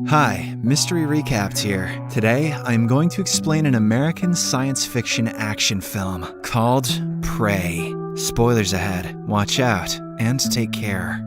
Hi, Mystery Recapped here. Today, I'm going to explain an American science fiction action film called Prey. Spoilers ahead. Watch out, and take care.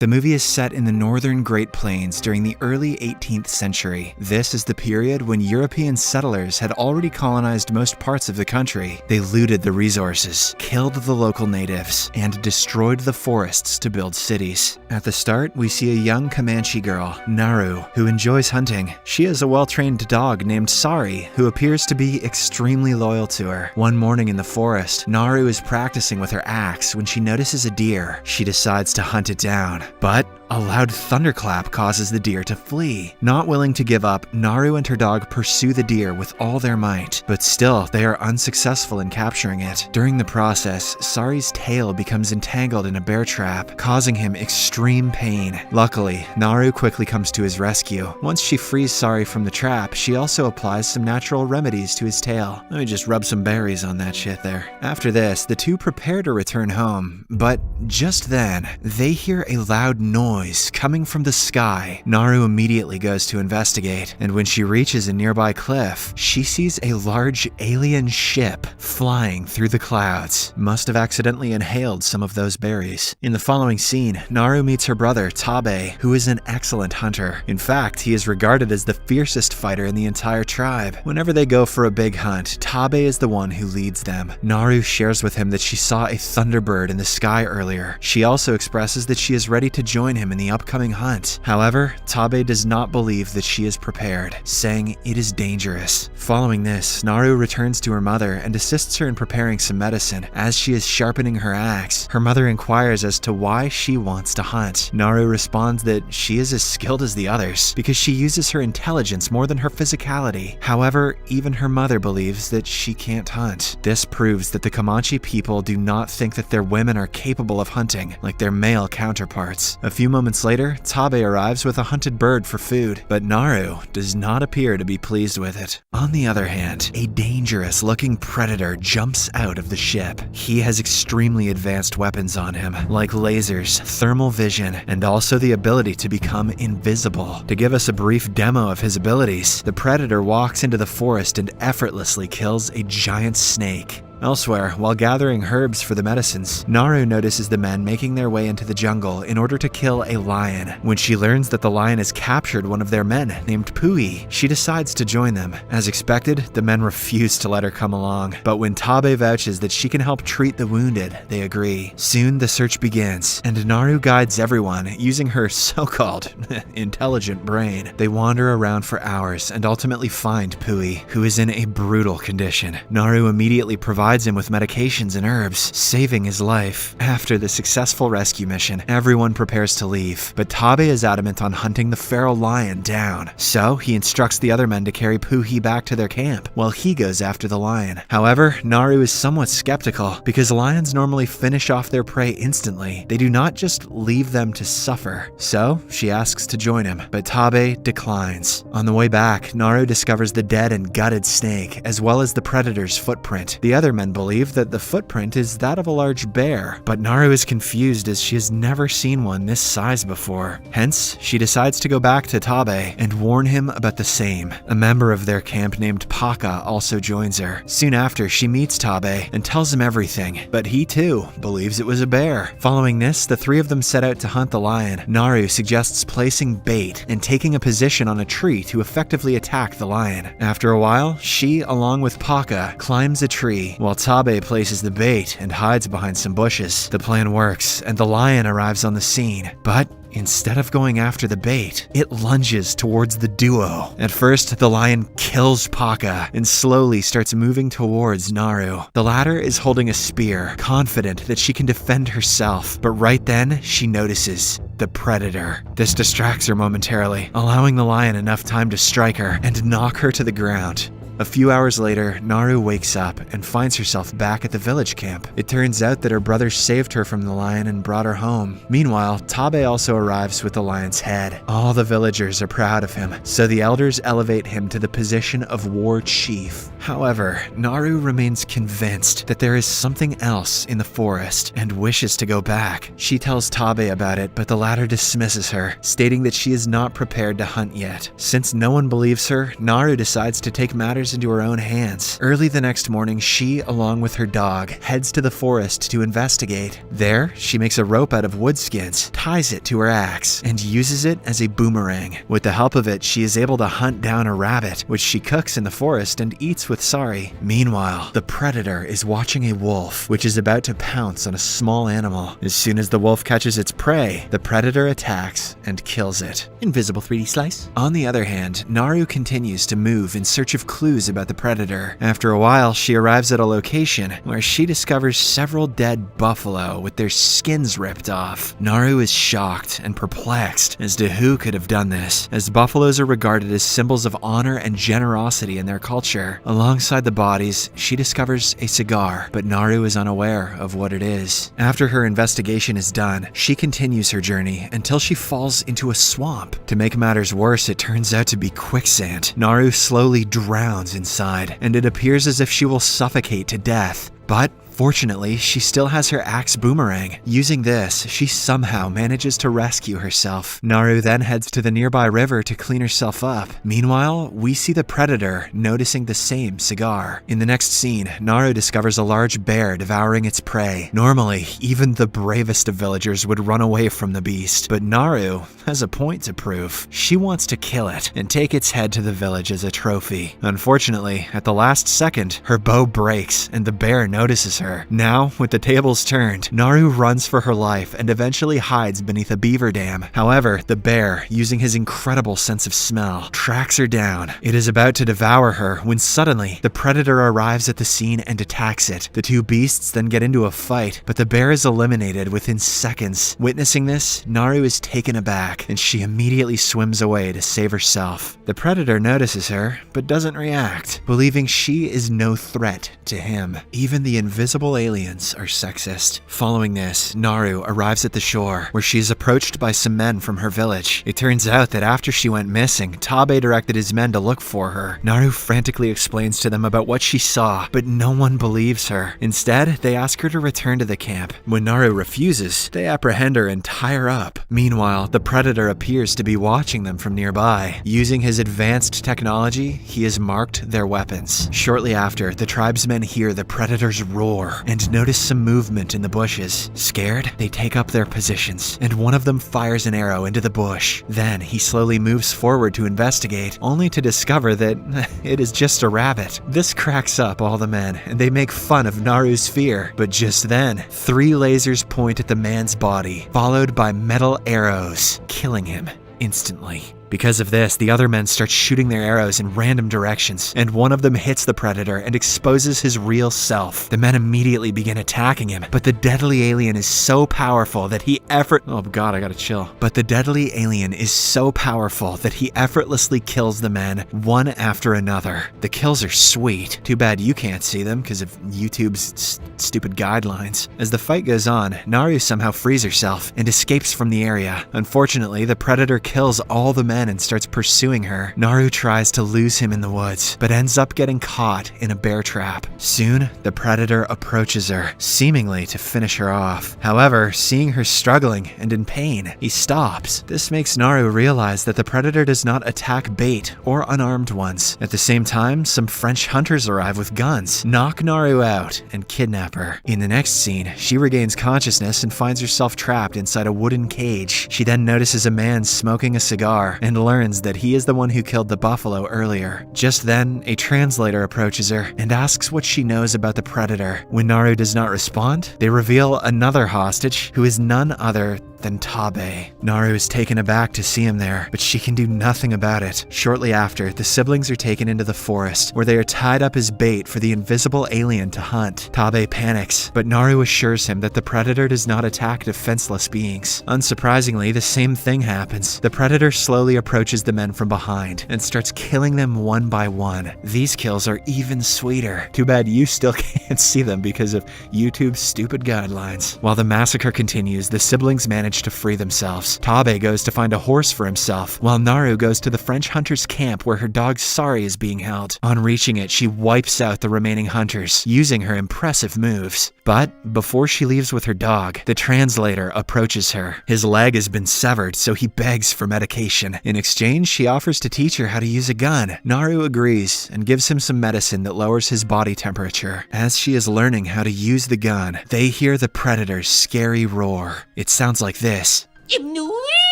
The movie is set in the northern Great Plains during the early 18th century. This is the period when European settlers had already colonized most parts of the country. They looted the resources, killed the local natives, and destroyed the forests to build cities. At the start, we see a young Comanche girl, Naru, who enjoys hunting. She has a well-trained dog named Sari, who appears to be extremely loyal to her. One morning in the forest, Naru is practicing with her axe when she notices a deer. She decides to hunt it down. But a loud thunderclap causes the deer to flee. Not willing to give up, Naru and her dog pursue the deer with all their might, but still, they are unsuccessful in capturing it. During the process, Sari's tail becomes entangled in a bear trap, causing him extreme pain. Luckily, Naru quickly comes to his rescue. Once she frees Sari from the trap, she also applies some natural remedies to his tail. Let me just rub some berries on that shit there. After this, the two prepare to return home, but just then, they hear a loud noise coming from the sky. Naru immediately goes to investigate, and when she reaches a nearby cliff, she sees a large alien ship flying through the clouds. Must have accidentally inhaled some of those berries. In the following scene, Naru meets her brother, Tabe, who is an excellent hunter. In fact, he is regarded as the fiercest fighter in the entire tribe. Whenever they go for a big hunt, Tabe is the one who leads them. Naru shares with him that she saw a thunderbird in the sky earlier. She also expresses that she is ready to join him in the upcoming hunt. However, Tabe does not believe that she is prepared, saying it is dangerous. Following this, Naru returns to her mother and assists her in preparing some medicine. As she is sharpening her axe, her mother inquires as to why she wants to hunt. Naru responds that she is as skilled as the others because she uses her intelligence more than her physicality. However, even her mother believes that she can't hunt. This proves that the Comanche people do not think that their women are capable of hunting like their male counterparts. A few moments later, Tabe arrives with a hunted bird for food, but Naru does not appear to be pleased with it. On the other hand, a dangerous-looking predator jumps out of the ship. He has extremely advanced weapons on him, like lasers, thermal vision, and also the ability to become invisible. To give us a brief demo of his abilities, the predator walks into the forest and effortlessly kills a giant snake. Elsewhere, while gathering herbs for the medicines, Naru notices the men making their way into the jungle in order to kill a lion. When she learns that the lion has captured one of their men, named Pui, she decides to join them. As expected, the men refuse to let her come along, but when Tabe vouches that she can help treat the wounded, they agree. Soon, the search begins, and Naru guides everyone using her so-called intelligent brain. They wander around for hours and ultimately find Pui, who is in a brutal condition. Naru immediately provides him with medications and herbs, saving his life. After the successful rescue mission, everyone prepares to leave, but Tabe is adamant on hunting the feral lion down. So he instructs the other men to carry Puhi back to their camp, while he goes after the lion. However, Naru is somewhat skeptical, because lions normally finish off their prey instantly. They do not just leave them to suffer. So she asks to join him, but Tabe declines. On the way back, Naru discovers the dead and gutted snake, as well as the predator's footprint. The other men believe that the footprint is that of a large bear, but Naru is confused as she has never seen one this size before. Hence, she decides to go back to Tabe and warn him about the same. A member of their camp named Paka also joins her. Soon after, she meets Tabe and tells him everything, but he too believes it was a bear. Following this, the three of them set out to hunt the lion. Naru suggests placing bait and taking a position on a tree to effectively attack the lion. After a while, she, along with Paka, climbs a tree, while Tabe places the bait and hides behind some bushes. The plan works, and the lion arrives on the scene, but instead of going after the bait, it lunges towards the duo. At first, the lion kills Paka and slowly starts moving towards Naru. The latter is holding a spear, confident that she can defend herself, but right then, she notices the predator. This distracts her momentarily, allowing the lion enough time to strike her and knock her to the ground. A few hours later, Naru wakes up and finds herself back at the village camp. It turns out that her brother saved her from the lion and brought her home. Meanwhile, Tabe also arrives with the lion's head. All the villagers are proud of him, so the elders elevate him to the position of war chief. However, Naru remains convinced that there is something else in the forest and wishes to go back. She tells Tabe about it, but the latter dismisses her, stating that she is not prepared to hunt yet. Since no one believes her, Naru decides to take matters into her own hands. Early the next morning, she, along with her dog, heads to the forest to investigate. There, she makes a rope out of wood skins, ties it to her axe, and uses it as a boomerang. With the help of it, she is able to hunt down a rabbit, which she cooks in the forest and eats with sari. Meanwhile, the predator is watching a wolf, which is about to pounce on a small animal. As soon as the wolf catches its prey, the predator attacks and kills it. Invisible 3D slice. On the other hand, Naru continues to move in search of clues about the predator. After a while, she arrives at a location where she discovers several dead buffalo with their skins ripped off. Naru is shocked and perplexed as to who could have done this, as buffaloes are regarded as symbols of honor and generosity in their culture. Alongside the bodies, she discovers a cigar, but Naru is unaware of what it is. After her investigation is done, she continues her journey until she falls into a swamp. To make matters worse, it turns out to be quicksand. Naru slowly drowns inside, and it appears as if she will suffocate to death. But fortunately, she still has her axe boomerang. Using this, she somehow manages to rescue herself. Naru then heads to the nearby river to clean herself up. Meanwhile, we see the predator noticing the same cigar. In the next scene, Naru discovers a large bear devouring its prey. Normally, even the bravest of villagers would run away from the beast, but Naru has a point to prove. She wants to kill it and take its head to the village as a trophy. Unfortunately, at the last second, her bow breaks and the bear notices her. Now, with the tables turned, Naru runs for her life and eventually hides beneath a beaver dam. However, the bear, using his incredible sense of smell, tracks her down. It is about to devour her when suddenly, the predator arrives at the scene and attacks it. The two beasts then get into a fight, but the bear is eliminated within seconds. Witnessing this, Naru is taken aback, and she immediately swims away to save herself. The predator notices her, but doesn't react, believing she is no threat to him. Even the invisible aliens are sexist. Following this, Naru arrives at the shore, where she is approached by some men from her village. It turns out that after she went missing, Tabe directed his men to look for her. Naru frantically explains to them about what she saw, but no one believes her. Instead, they ask her to return to the camp. When Naru refuses, they apprehend her and tie her up. Meanwhile, the predator appears to be watching them from nearby. Using his advanced technology, he has marked their weapons. Shortly after, the tribesmen hear the predator's roar and notice some movement in the bushes. Scared, they take up their positions, and one of them fires an arrow into the bush. Then he slowly moves forward to investigate, only to discover that it is just a rabbit. This cracks up all the men, and they make fun of Naru's fear. But just then, 3 lasers point at the man's body, followed by metal arrows, killing him instantly. Because of this, the other men start shooting their arrows in random directions, and one of them hits the predator and exposes his real self. The men immediately begin attacking him, but the deadly alien is so powerful that he But the deadly alien is so powerful that he effortlessly kills the men one after another. The kills are sweet. Too bad you can't see them because of YouTube's stupid guidelines. As the fight goes on, Naru somehow frees herself and escapes from the area. Unfortunately, the predator kills all the men and starts pursuing her. Naru tries to lose him in the woods, but ends up getting caught in a bear trap. Soon, the predator approaches her, seemingly to finish her off. However, seeing her struggling and in pain, he stops. This makes Naru realize that the predator does not attack bait or unarmed ones. At the same time, some French hunters arrive with guns, knock Naru out, and kidnap her. In the next scene, she regains consciousness and finds herself trapped inside a wooden cage. She then notices a man smoking a cigar and learns that he is the one who killed the buffalo earlier. Just then, a translator approaches her and asks what she knows about the predator. When Naru does not respond, they reveal another hostage who is none other than Tabe. Naru is taken aback to see him there, but she can do nothing about it. Shortly after, the siblings are taken into the forest, where they are tied up as bait for the invisible alien to hunt. Tabe panics, but Naru assures him that the predator does not attack defenseless beings. Unsurprisingly, the same thing happens. The predator slowly approaches the men from behind and starts killing them one by one. These kills are even sweeter. Too bad you still can't see them because of YouTube's stupid guidelines. While the massacre continues, the siblings manage to free themselves. Tabe goes to find a horse for himself, while Naru goes to the French hunter's camp where her dog Sari is being held. On reaching it, she wipes out the remaining hunters, using her impressive moves. But before she leaves with her dog, the translator approaches her. His leg has been severed, so he begs for medication. In exchange, she offers to teach her how to use a gun. Naru agrees and gives him some medicine that lowers his body temperature. As she is learning how to use the gun, they hear the predator's scary roar. It sounds like this.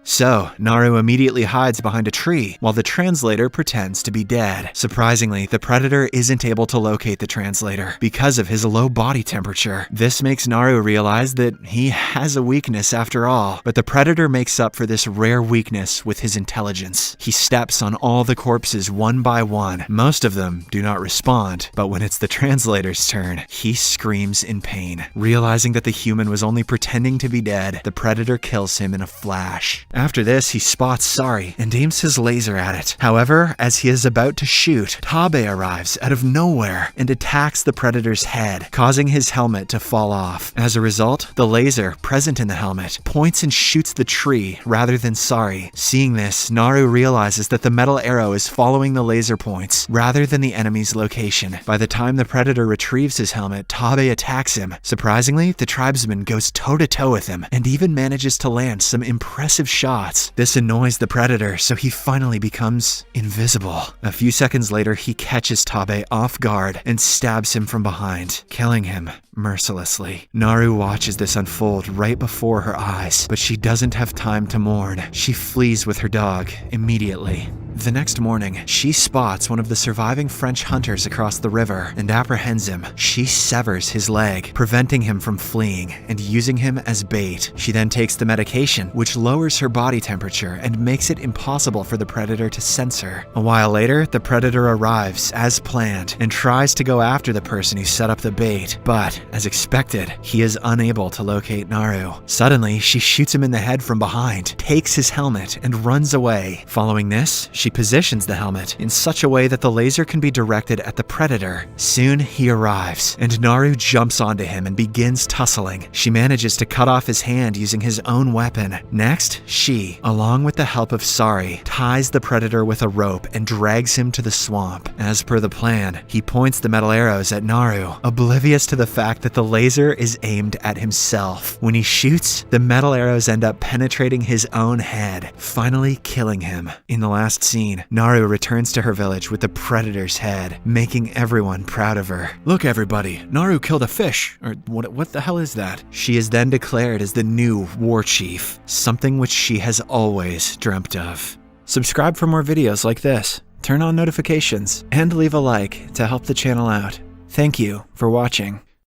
So, Naru immediately hides behind a tree, while the translator pretends to be dead. Surprisingly, the predator isn't able to locate the translator because of his low body temperature. This makes Naru realize that he has a weakness after all, but the predator makes up for this rare weakness with his intelligence. He steps on all the corpses one by one. Most of them do not respond, but when it's the translator's turn, he screams in pain. Realizing that the human was only pretending to be dead, the predator kills him in a flash. After this, he spots Sari and aims his laser at it. However, as he is about to shoot, Tabe arrives out of nowhere and attacks the predator's head, causing his helmet to fall off. As a result, the laser present in the helmet points and shoots the tree rather than Sari. Seeing this, Naru realizes that the metal arrow is following the laser points rather than the enemy's location. By the time the predator retrieves his helmet, Tabe attacks him. Surprisingly, the tribesman goes toe-to-toe with him and even manages to land some impressive shots. This annoys the predator, so he finally becomes invisible. A few seconds later, he catches Tabe off guard and stabs him from behind, killing him mercilessly. Naru watches this unfold right before her eyes, but she doesn't have time to mourn. She flees with her dog immediately. The next morning, she spots one of the surviving French hunters across the river and apprehends him. She severs his leg, preventing him from fleeing and using him as bait. She then takes the medication, which lowers her body temperature and makes it impossible for the predator to sense her. A while later, the predator arrives as planned and tries to go after the person who set up the bait, but as expected, he is unable to locate Naru. Suddenly, she shoots him in the head from behind, takes his helmet, and runs away. Following this, she positions the helmet in such a way that the laser can be directed at the predator. Soon, he arrives, and Naru jumps onto him and begins tussling. She manages to cut off his hand using his own weapon. Next, she, along with the help of Sari, ties the predator with a rope and drags him to the swamp. As per the plan, he points the metal arrows at Naru, oblivious to the fact that the laser is aimed at himself. When he shoots, the metal arrows end up penetrating his own head, finally killing him. In the last scene, Naru returns to her village with the predator's head, making everyone proud of her. "Look everybody, Naru killed a fish," or what the hell is that? She is then declared as the new war chief, something which she has always dreamt of. Subscribe for more videos like this, turn on notifications, and leave a like to help the channel out. Thank you for watching.